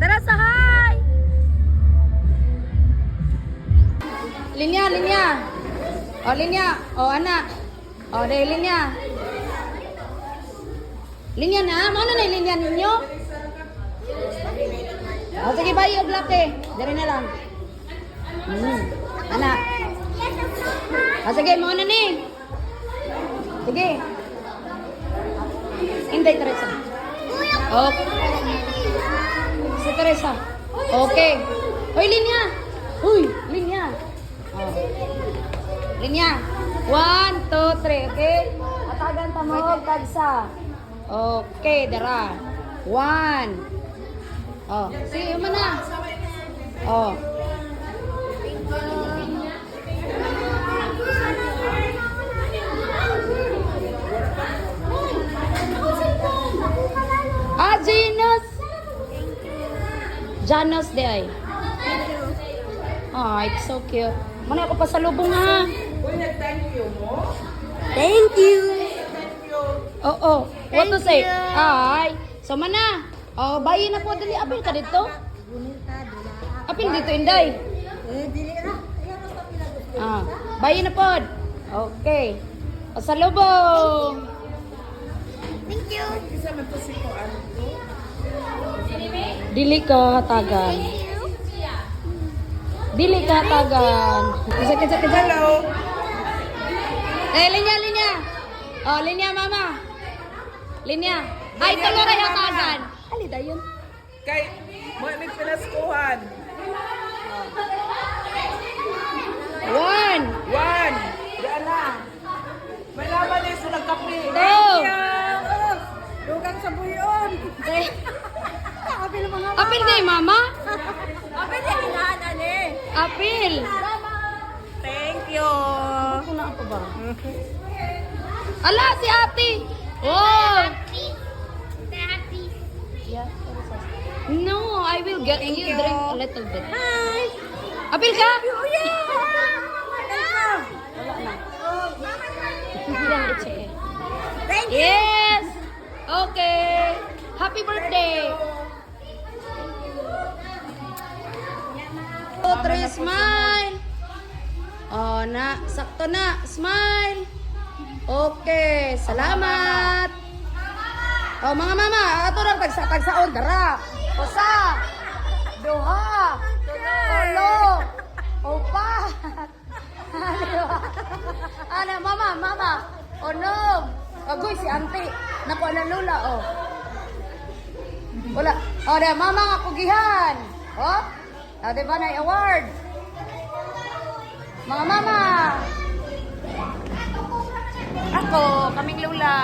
Tara sa hi! Linya, linya. O, linya. O, anak. O, dahil linya. Linya na. Ano na yung linya ninyo? O, sige, bayi o blate. Dari na lang. Anak. O, sige, mo na ni. Sige. Inday, Teresa. Okay. Si Teresa. Okay. Hoy, linya. Uy, linya. Oh. Linya. 1, 2, 3. Okay? Atagan ta mo tagsa. Okay, dara. 1. Oh, sige man na. Oh. Janus. Janus de ay. Oh, it's so cute. Muna ako pasalubong ha. Thank you mo. Thank you. Thank you. Oh. What to say? Ay. So mana? Oh, bayi na po dali. Apil ka dito? Apil dito, Inday. Ah, bayi na po. Okay. Pasalubong. Thank you. Isa man to si Kuan. Dili ka hatagan. Dili ka hatagan. Isa. Hello. Linya, linya. Oh, linya, mama. Linya. Ay, tuloy rin hatagan. Alida yun. Kay mo ni pinaskuhan. 1, 1. Diyan na. May laban ni sa nagkape. 2. Dugang sa buyon. Apil mga Apil ni mama. Apil yung inahanan eh. Apil. Thank you. Ako na ako ba? Ala, si ate. Oh. Yeah. No, I will get you drink a little bit. Hi. Apil ka? Oh yeah. Wala na. Yan, leche. Thank you. Yes. Okay. Happy birthday. 2, 3, smile. Oh, sakto na. Smile. Okay, salamat. Oh, mga mama, ato lang tagsaon, dara. Usa. Duha. Tulo. Upat. Ano, mama. Onom. Agoy, si auntie. Naku, na lula, oh. Wala. Oh, da, mama nga kugihan. Oh. Oh, diba na award? Mga mama. Ako, kaming lula.